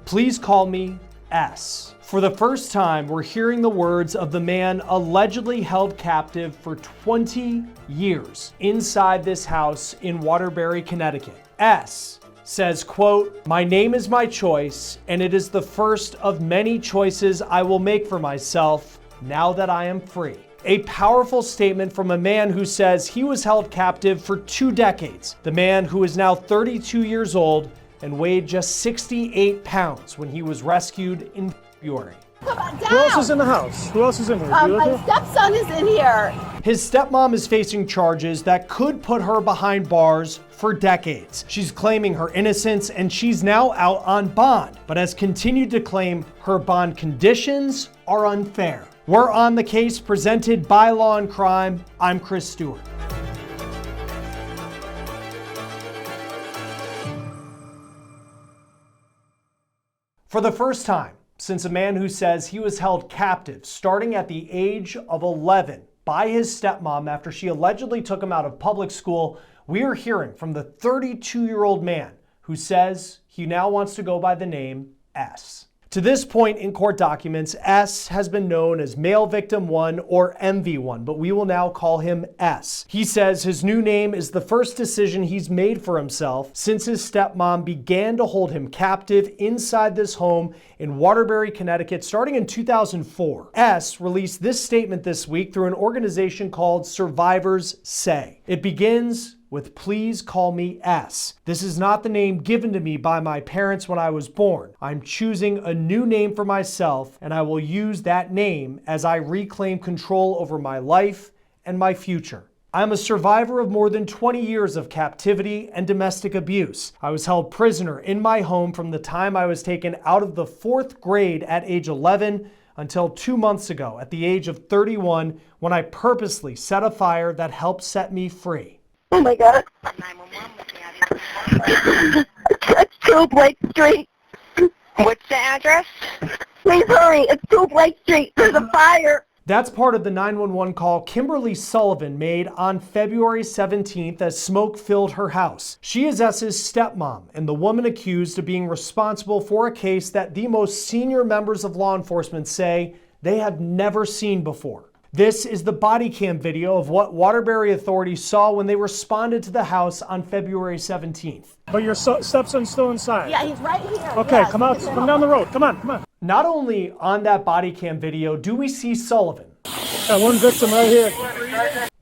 Please call me S. For the first time, we're hearing the words of the man allegedly held captive for 20 years inside this house in Waterbury, Connecticut. S says, quote, "My name is my choice, and it is the first of many choices I will make for myself now that I am free." A powerful statement from a man who says he was held captive for 2 decades. The man who is now 32 years old and weighed just 68 pounds when he was rescued in February. Come on, down. Who else is in the house? Who else is in here? My stepson is in here. His stepmom is facing charges that could put her behind bars for decades. She's claiming her innocence and she's now out on bond, but has continued to claim her bond conditions are unfair. We're on the case presented by Law&Crime. I'm Stewart. For the first time since a man who says he was held captive starting at the age of 11 by his stepmom after she allegedly took him out of public school, we are hearing from the 32-year-old man who says he now wants to go by the name S. To this point in court documents, S has been known as Male Victim 1 or MV1, but we will now call him S. He says his new name is the first decision he's made for himself since his stepmom began to hold him captive inside this home in Waterbury, Connecticut, starting in 2004. S released this statement this week through an organization called Survivors Say. It begins with "Please call me S. This is not the name given to me by my parents when I was born. I'm choosing a new name for myself, and I will use that name as I reclaim control over my life and my future. I'm a survivor of more than 20 years of captivity and domestic abuse. I was held prisoner in my home from the time I was taken out of the 4th grade at age 11 until 2 months ago at the age of 31 when I purposely set a fire that helped set me free." Oh my God. It's 2 Blake Street. What's the address? Please hurry. It's 2 Blake Street. There's a fire. That's part of the 911 call Kimberly Sullivan made on February 17th as smoke filled her house. She is S's stepmom and the woman accused of being responsible for a case that the most senior members of law enforcement say they have never seen before. This is the body cam video of what Waterbury authorities saw when they responded to the house on February 17th. But your stepson's still inside? Yeah, he's right here. Okay, yes, come out. Come down the road. Come on. Not only on that body cam video do we see Sullivan. Got one victim right here.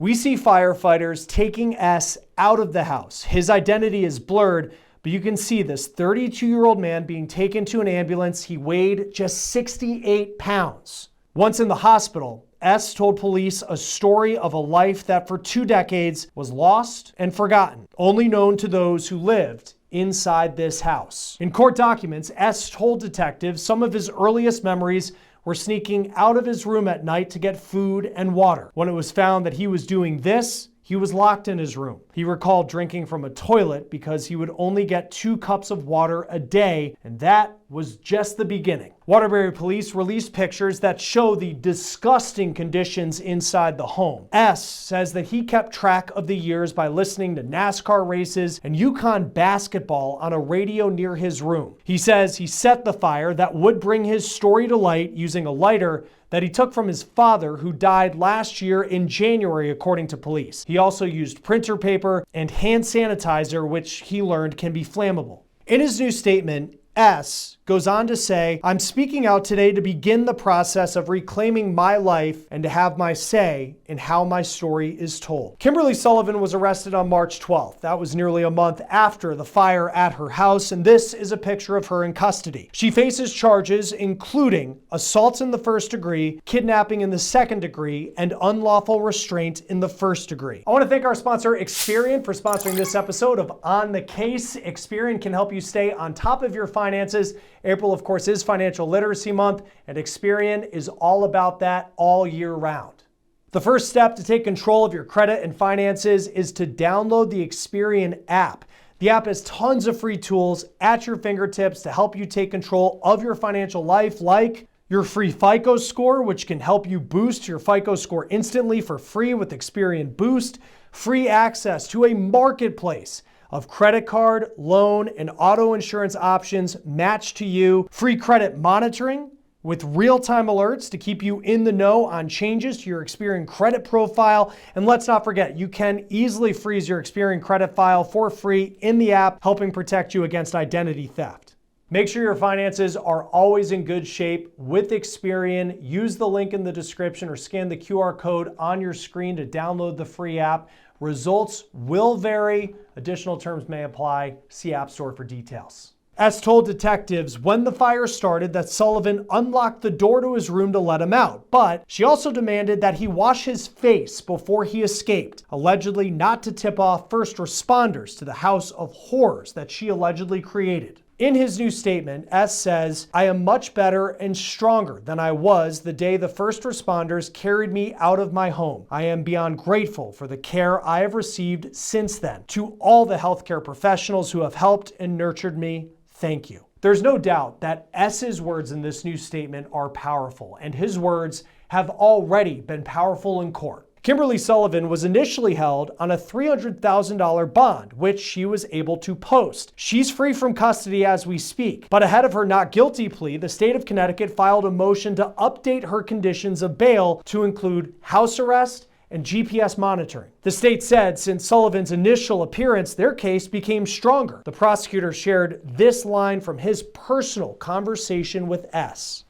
We see firefighters taking S out of the house. His identity is blurred, but you can see this 32-year-old man being taken to an ambulance. He weighed just 68 pounds. Once in the hospital, S told police a story of a life that for 2 decades was lost and forgotten, only known to those who lived inside this house. In court documents, S told detectives some of his earliest memories were sneaking out of his room at night to get food and water. When it was found that he was doing this, he was locked in his room. He recalled drinking from a toilet because he would only get 2 cups of water a day, and that was just the beginning. Waterbury police released pictures that show the disgusting conditions inside the home. S says that he kept track of the years by listening to NASCAR races and UConn basketball on a radio near his room. He says he set the fire that would bring his story to light using a lighter that he took from his father, who died last year in January, according to police. He also used printer paper and hand sanitizer, which he learned can be flammable. In his new statement, S goes on to say, "I'm speaking out today to begin the process of reclaiming my life and to have my say in how my story is told." Kimberly Sullivan was arrested on March 12th. That was nearly a month after the fire at her house, and this is a picture of her in custody. She faces charges including assault in the 1st degree, kidnapping in the 2nd degree, and unlawful restraint in the 1st degree. I want to thank our sponsor, Experian, for sponsoring this episode of On the Case. Experian can help you stay on top of your finances. April, of course, is Financial Literacy Month, and Experian is all about that all year round. The first step to take control of your credit and finances is to download the Experian app. The app has tons of free tools at your fingertips to help you take control of your financial life, like your free FICO score, which can help you boost your FICO score instantly for free with Experian Boost, free access to a marketplace of credit card, loan, and auto insurance options matched to you, free credit monitoring with real-time alerts to keep you in the know on changes to your Experian credit profile. And let's not forget, you can easily freeze your Experian credit file for free in the app, helping protect you against identity theft. Make sure your finances are always in good shape with Experian. Use the link in the description or scan the QR code on your screen to download the free app. Results will vary. Additional terms may apply. See App Store for details. S told detectives when the fire started that Sullivan unlocked the door to his room to let him out, but she also demanded that he wash his face before he escaped, allegedly not to tip off first responders to the house of horrors that she allegedly created. In his new statement, S says, "I am much better and stronger than I was the day the first responders carried me out of my home. I am beyond grateful for the care I have received since then. To all the healthcare professionals who have helped and nurtured me, thank you." There's no doubt that S's words in this new statement are powerful, and his words have already been powerful in court. Kimberly Sullivan was initially held on a $300,000 bond, which she was able to post. She's free from custody as we speak, but ahead of her not guilty plea, the state of Connecticut filed a motion to update her conditions of bail to include house arrest and GPS monitoring. The state said since Sullivan's initial appearance, their case became stronger. The prosecutor shared this line from his personal conversation with S.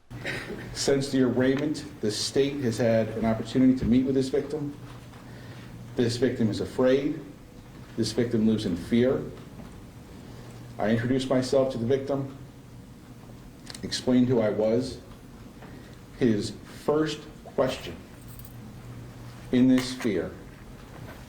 Since the arraignment, the state has had an opportunity to meet with this victim. This victim is afraid. This victim lives in fear. I introduced myself to the victim, explained who I was. His first question in this fear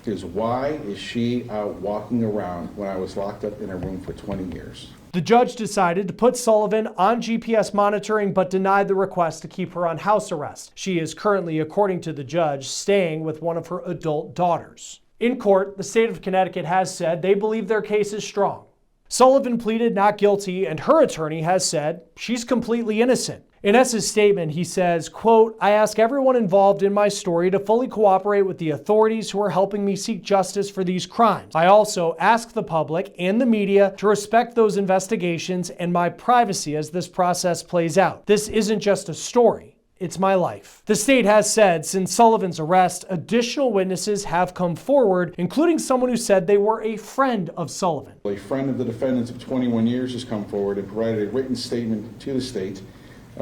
is, why is she out walking around when I was locked up in a room for 20 years? The judge decided to put Sullivan on GPS monitoring but denied the request to keep her on house arrest. She is currently, according to the judge, staying with one of her adult daughters. In court, the state of Connecticut has said they believe their case is strong. Sullivan pleaded not guilty, and her attorney has said she's completely innocent. In S's statement, he says, quote, "I ask everyone involved in my story to fully cooperate with the authorities who are helping me seek justice for these crimes. I also ask the public and the media to respect those investigations and my privacy as this process plays out. This isn't just a story. It's my life." The state has said since Sullivan's arrest, additional witnesses have come forward, including someone who said they were a friend of Sullivan. A friend of the defendants of 21 years has come forward and provided a written statement to the state,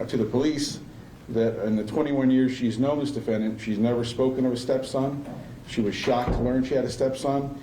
to the police, that in the 21 years she's known this defendant, she's never spoken of a stepson. She was shocked to learn she had a stepson,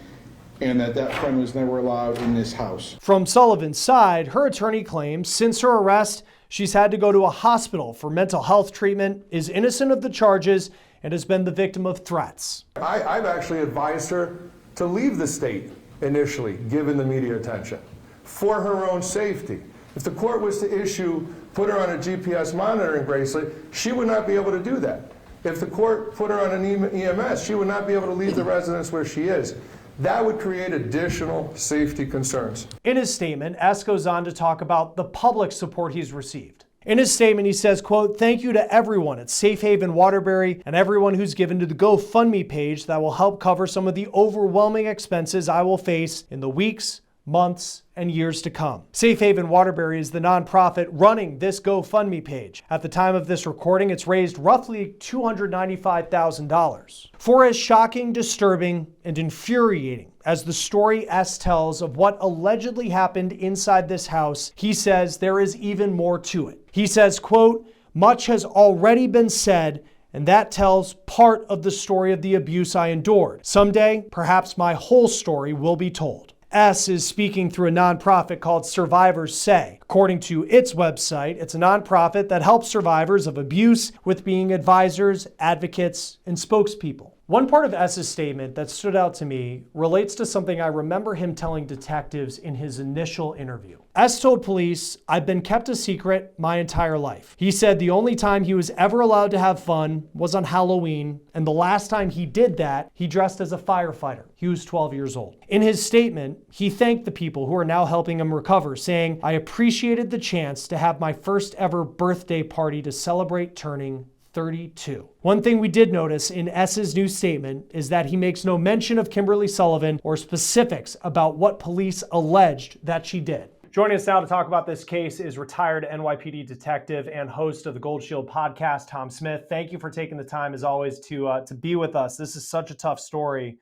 and that friend was never allowed in this house. From Sullivan's side, her attorney claims since her arrest, she's had to go to a hospital for mental health treatment, is innocent of the charges, and has been the victim of threats. I've actually advised her to leave the state initially, given the media attention, for her own safety. If the court was to put her on a GPS monitoring bracelet, she would not be able to do that. If the court put her on an EMS, she would not be able to leave the residence where she is. That would create additional safety concerns. In his statement, S goes on to talk about the public support he's received. In his statement, he says, quote, "Thank you to everyone at Safe Haven Waterbury and everyone who's given to the GoFundMe page that will help cover some of the overwhelming expenses I will face in the weeks, months, and years to come." Safe Haven Waterbury is the nonprofit running this GoFundMe page. At the time of this recording, it's raised roughly $295,000. For as shocking, disturbing, and infuriating as the story S tells of what allegedly happened inside this house, he says there is even more to it. He says, quote, "Much has already been said, and that tells part of the story of the abuse I endured. Someday, perhaps my whole story will be told." S is speaking through a nonprofit called Survivors Say. According to its website, it's a nonprofit that helps survivors of abuse with being advisors, advocates, and spokespeople. One part of S's statement that stood out to me relates to something I remember him telling detectives in his initial interview. S told police, "I've been kept a secret my entire life." He said the only time he was ever allowed to have fun was on Halloween, and the last time he did that, he dressed as a firefighter. He was 12 years old. In his statement, he thanked the people who are now helping him recover, saying, "I appreciated the chance to have my first ever birthday party to celebrate turning 32. One thing we did notice in S's new statement is that he makes no mention of Kimberly Sullivan or specifics about what police alleged that she did. Joining us now to talk about this case is retired NYPD detective and host of the Gold Shield podcast, Tom Smith. Thank you for taking the time, as always, to be with us. This is such a tough story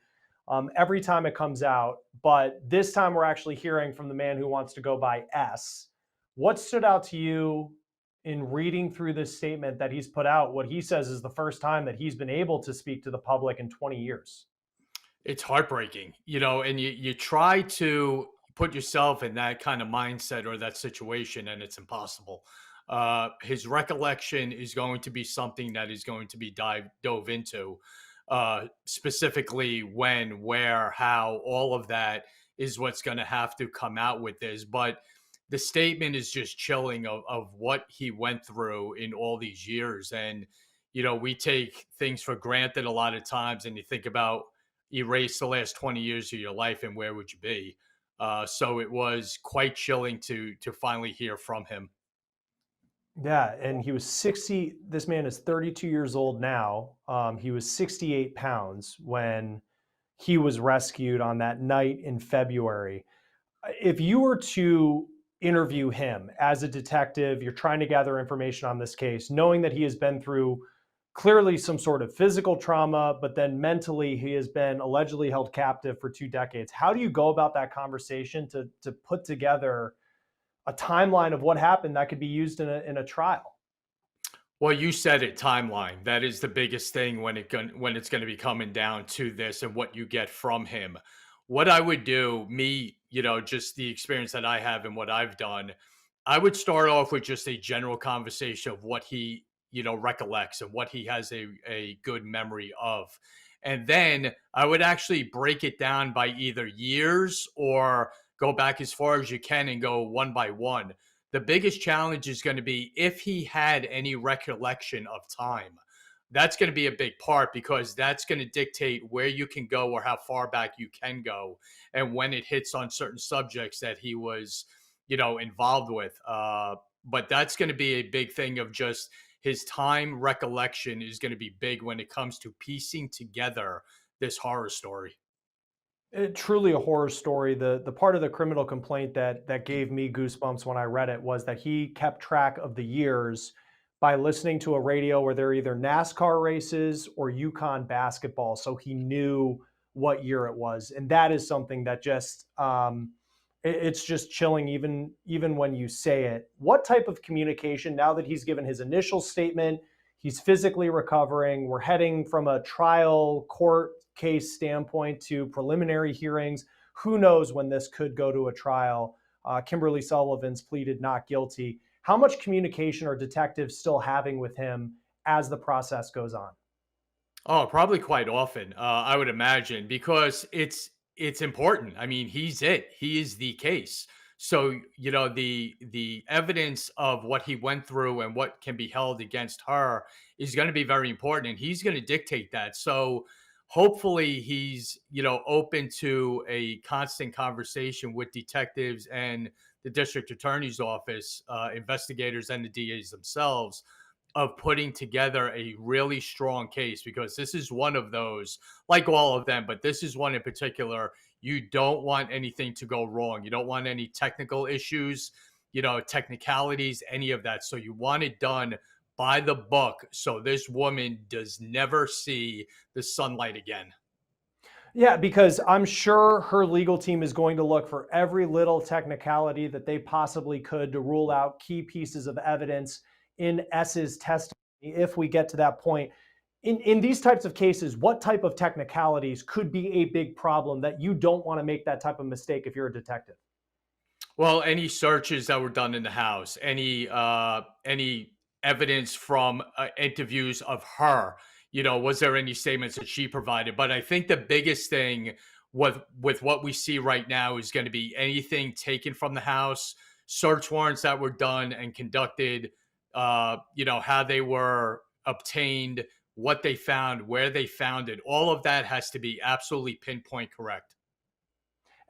every time it comes out, but this time we're actually hearing from the man who wants to go by S. What stood out to you in reading through this statement that he's put out? What he says is the first time that he's been able to speak to the public in 20 years. It's heartbreaking, and you try to put yourself in that kind of mindset or that situation, and it's impossible. His recollection is going to be something that is going to be dove into, specifically when, where, how, all of that is what's going to have to come out with this. But the statement is just chilling of what he went through in all these years. And, we take things for granted a lot of times, and you think about erase the last 20 years of your life and where would you be? So it was quite chilling to finally hear from him. Yeah, and he was 60. This man is 32 years old now. He was 68 pounds when he was rescued on that night in February. If you were to interview him as a detective, you're trying to gather information on this case, knowing that he has been through clearly some sort of physical trauma, but then mentally he has been allegedly held captive for 2 decades. How do you go about that conversation to put together a timeline of what happened that could be used in a trial? Well, you said it, timeline. That is the biggest thing when it's going to be coming down to this and what you get from him. What I would do, just the experience that I have and what I've done, I would start off with just a general conversation of what he recollects and what he has a good memory of. And then I would actually break it down by either years or go back as far as you can and go one by one. The biggest challenge is going to be if he had any recollection of time. That's going to be a big part, because that's going to dictate where you can go or how far back you can go, and when it hits on certain subjects that he was, involved with. But that's going to be a big thing of just his time recollection is going to be big when it comes to piecing together this horror story. Truly a horror story. The part of the criminal complaint that gave me goosebumps when I read it was that he kept track of the years by listening to a radio where there are either NASCAR races or Yukon basketball. So he knew what year it was. And that is something that just, it's just chilling even when you say it. What type of communication, now that he's given his initial statement, he's physically recovering, we're heading from a trial court case standpoint to preliminary hearings. Who knows when this could go to a trial? Kimberly Sullivan's pleaded not guilty. How much communication are detectives still having with him as the process goes on? Oh, probably quite often, I would imagine, because it's important. I mean, he is the case. So, the evidence of what he went through and what can be held against her is going to be very important, and he's going to dictate that. So hopefully he's, open to a constant conversation with detectives and the district attorney's office, investigators, and the DAs themselves, of putting together a really strong case, because this is one of those, like all of them, but this is one in particular. You don't want anything to go wrong. You don't want any technical issues, technicalities, any of that. So you want it done by the book, so this woman does never see the sunlight again. Yeah, because I'm sure her legal team is going to look for every little technicality that they possibly could to rule out key pieces of evidence in S's testimony if we get to that point. In these types of cases, what type of technicalities could be a big problem that you don't want to make that type of mistake if you're a detective? Well, any searches that were done in the house, any evidence from interviews of her, was there any statements that she provided? But I think the biggest thing with what we see right now is going to be anything taken from the house, search warrants that were done and conducted, how they were obtained, what they found, where they found it. All of that has to be absolutely pinpoint correct.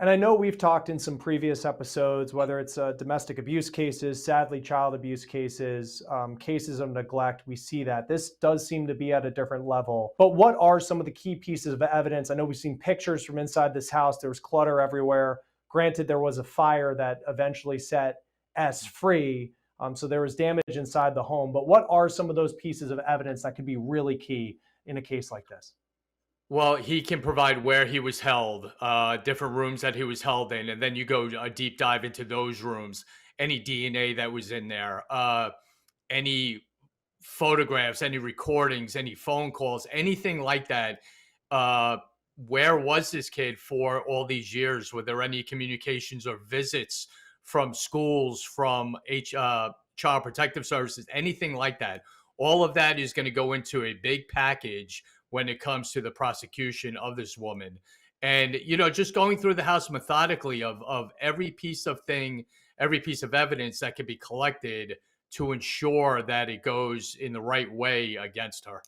And I know we've talked in some previous episodes, whether it's domestic abuse cases, sadly child abuse cases, cases of neglect, we see that. This does seem to be at a different level. But what are some of the key pieces of evidence? I know we've seen pictures from inside this house. There was clutter everywhere. Granted, there was a fire that eventually set S free. So there was damage inside the home. But what are some of those pieces of evidence that could be really key in a case like this? Well, he can provide where he was held, different rooms that he was held in, and then you go a deep dive into those rooms, any DNA that was in there, any photographs, any recordings, any phone calls, anything like that. Uh, where was this kid for all these years? Were there any communications or visits from schools, from Child Protective Services, anything like that? All of that is going to go into a big package when it comes to the prosecution of this woman. And, just going through the house methodically of every piece of thing, every piece of evidence that can be collected to ensure that it goes in the right way against her.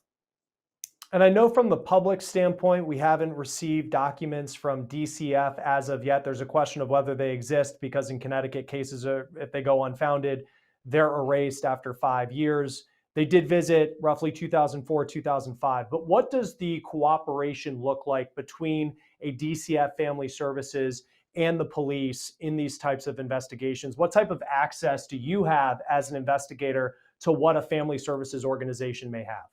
And I know from the public standpoint, we haven't received documents from DCF as of yet. There's a question of whether they exist because in Connecticut cases, if they go unfounded, they're erased after 5 years. They did visit roughly 2004, 2005. But what does the cooperation look like between a DCF Family Services and the police in these types of investigations? What type of access do you have as an investigator to what a family services organization may have?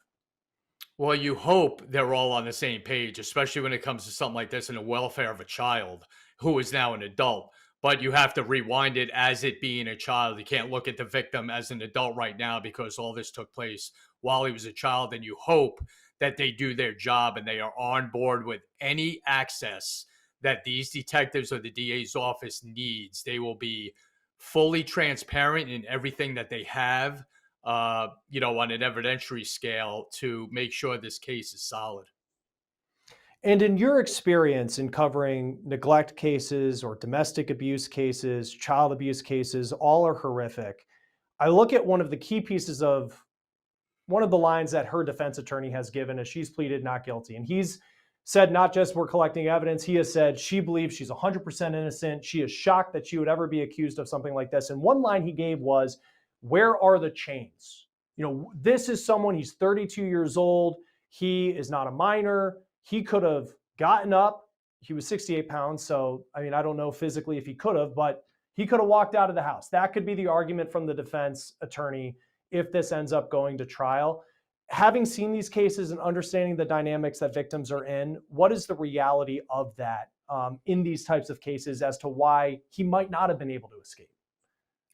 Well, you hope they're all on the same page, especially when it comes to something like this and the welfare of a child who is now an adult. But you have to rewind it as it being a child. You can't look at the victim as an adult right now because all this took place while he was a child. And you hope that they do their job and they are on board with any access that these detectives or the DA's office needs. They will be fully transparent in everything that they have, on an evidentiary scale to make sure this case is solid. And in your experience in covering neglect cases or domestic abuse cases, child abuse cases, all are horrific. I look at one of the key pieces of one of the lines that her defense attorney has given as she's pleaded not guilty. And he's said not just we're collecting evidence, he has said she believes she's 100% innocent. She is shocked that she would ever be accused of something like this. And one line he gave was, where are the chains? This is someone, he's 32 years old. He is not a minor. He could have gotten up. He was 68 pounds. So, I don't know physically if he could have, but he could have walked out of the house. That could be the argument from the defense attorney if this ends up going to trial. Having seen these cases and understanding the dynamics that victims are in, what is the reality of that in these types of cases as to why he might not have been able to escape?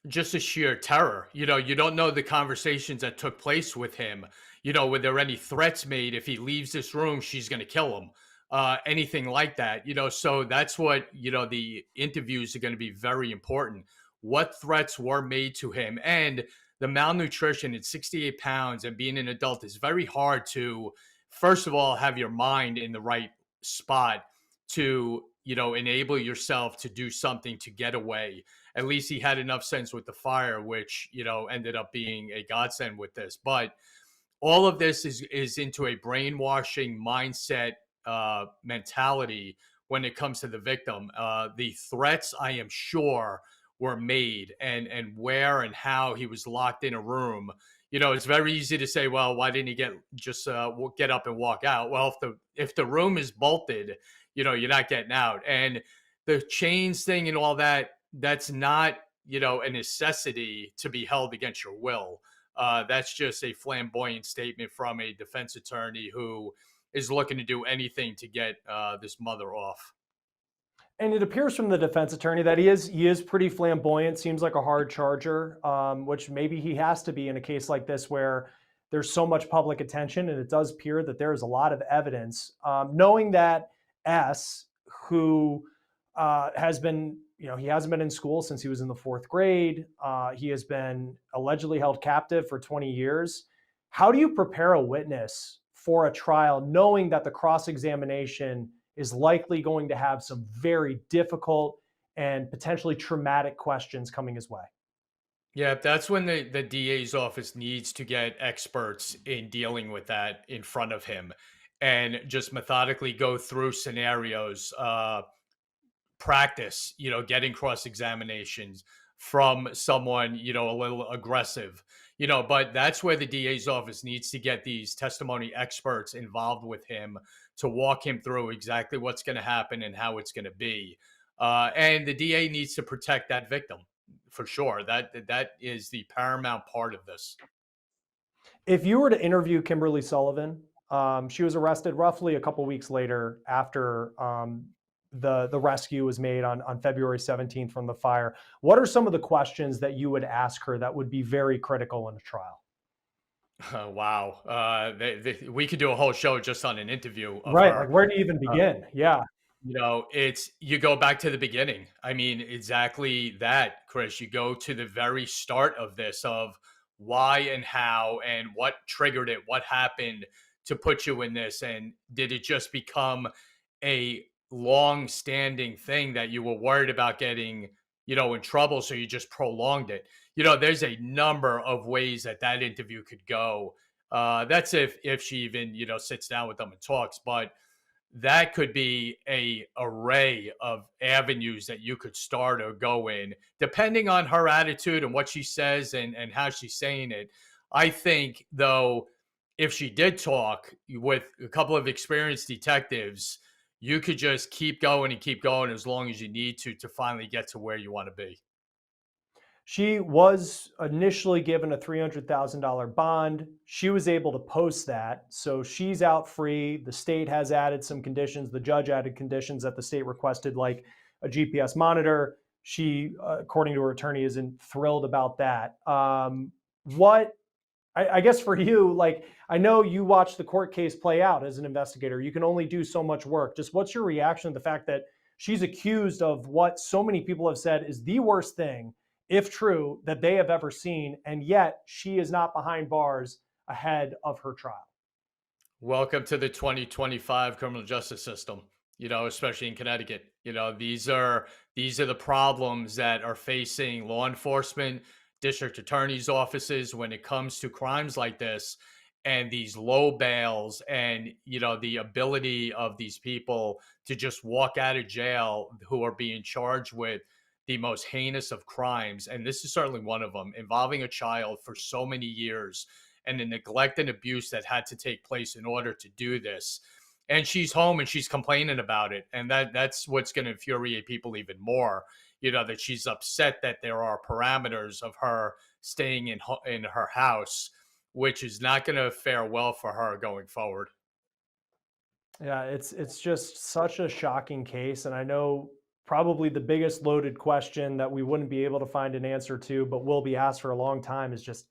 Just a sheer terror. You don't know the conversations that took place with him. Were there any threats made? If he leaves this room, she's going to kill him. Anything like that. So that's what, the interviews are going to be very important. What threats were made to him? And the malnutrition at 68 pounds and being an adult is very hard to, first of all, have your mind in the right spot to, enable yourself to do something to get away. At least he had enough sense with the fire, which, ended up being a godsend with this. But all of this is into a brainwashing mindset mentality when it comes to the victim. The threats, I am sure, were made, and where and how he was locked in a room. It's very easy to say, well, why didn't he get up and walk out? Well, if the room is bolted, you're not getting out. And the chains thing and all that, that's not, a necessity to be held against your will. That's just a flamboyant statement from a defense attorney who is looking to do anything to get this mother off. And it appears from the defense attorney that he is pretty flamboyant, seems like a hard charger, which maybe he has to be in a case like this where there's so much public attention, and it does appear that there is a lot of evidence. Knowing that S, who has been, he hasn't been in school since he was in the 4th grade. He has been allegedly held captive for 20 years. How do you prepare a witness for a trial knowing that the cross-examination is likely going to have some very difficult and potentially traumatic questions coming his way? Yeah, that's when the DA's office needs to get experts in dealing with that in front of him and just methodically go through scenarios, practice, getting cross examinations from someone, a little aggressive, but that's where the DA's office needs to get these testimony experts involved with him to walk him through exactly what's going to happen and how it's going to be. And the DA needs to protect that victim for sure. That is the paramount part of this. If you were to interview Kimberly Sullivan, she was arrested roughly a couple weeks later after the rescue was made on February 17th from the fire. What are some of the questions that you would ask her that would be very critical in a trial? Wow. We could do a whole show just on an interview of Right. her. Like, where do you even begin? Yeah. You go back to the beginning. I mean, exactly that, Chris. You go to the very start of this, of why and how and what triggered it, what happened to put you in this, and did it just become a long-standing thing that you were worried about getting, in trouble, so you just prolonged it? There's a number of ways that interview could go. That's if she even, sits down with them and talks, but that could be a array of avenues that you could start or go in, depending on her attitude and what she says and how she's saying it. I think, though, if she did talk with a couple of experienced detectives, you could just keep going and keep going as long as you need to finally get to where you want to be. She was initially given a $300,000 bond. She was able to post that. So she's out free. The state has added some conditions. The judge added conditions that the state requested, like a GPS monitor. She, according to her attorney, isn't thrilled about that. I guess for you, like, I know you watched the court case play out as an investigator. You can only do so much work. Just what's your reaction to the fact that she's accused of what so many people have said is the worst thing, if true, that they have ever seen, and yet she is not behind bars ahead of her trial? Welcome to the 2025 criminal justice system, especially in Connecticut. These are the problems that are facing law enforcement, district attorneys' offices when it comes to crimes like this, and these low bails, and the ability of these people to just walk out of jail who are being charged with the most heinous of crimes. And this is certainly one of them, involving a child for so many years, and the neglect and abuse that had to take place in order to do this. And she's home and she's complaining about it. And that's what's going to infuriate people even more, that she's upset that there are parameters of her staying in her house, which is not going to fare well for her going forward. Yeah, it's just such a shocking case. And I know probably the biggest loaded question that we wouldn't be able to find an answer to, but will be asked for a long time, is just,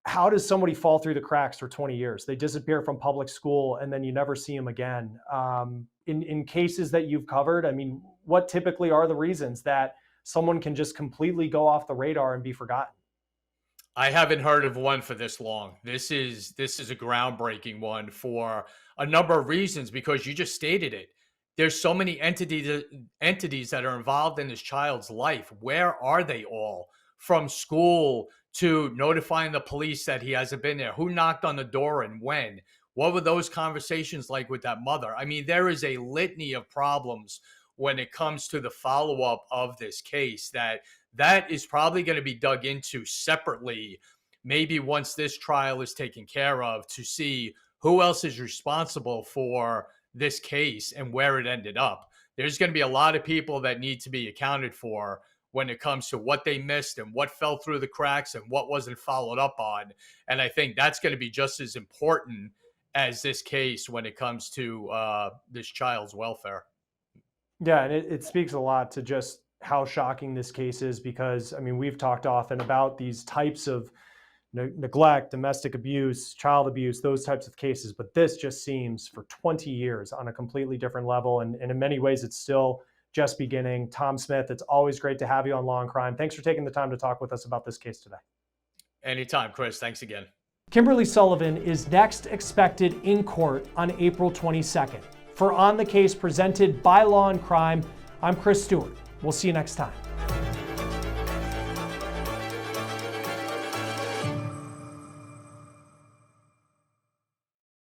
how does somebody fall through the cracks for 20 years? They disappear from public school and then you never see them again. In cases that you've covered, I mean, what typically are the reasons that someone can just completely go off the radar and be forgotten? I haven't heard of one for this long. This is a groundbreaking one for a number of reasons, because you just stated it. There's so many entities that are involved in this child's life. Where are they all? From school to notifying the police that he hasn't been there. Who knocked on the door and when? What were those conversations like with that mother? I mean, there is a litany of problems when it comes to the follow-up of this case that is probably going to be dug into separately, maybe once this trial is taken care of, to see who else is responsible for this case and where it ended up. There's going to be a lot of people that need to be accounted for when it comes to what they missed and what fell through the cracks and what wasn't followed up on. And I think that's going to be just as important as this case when it comes to this child's welfare. Yeah, and it speaks a lot to just how shocking this case is, because, I mean, we've talked often about these types of neglect, domestic abuse, child abuse, those types of cases, but this just seems for 20 years on a completely different level. And in many ways, it's still just beginning. Tom Smith, it's always great to have you on Law and Crime. Thanks for taking the time to talk with us about this case today. Anytime, Chris. Thanks again. Kimberly Sullivan is next expected in court on April 22nd. For On the Case presented by Law and Crime, I'm Chris Stewart. We'll see you next time.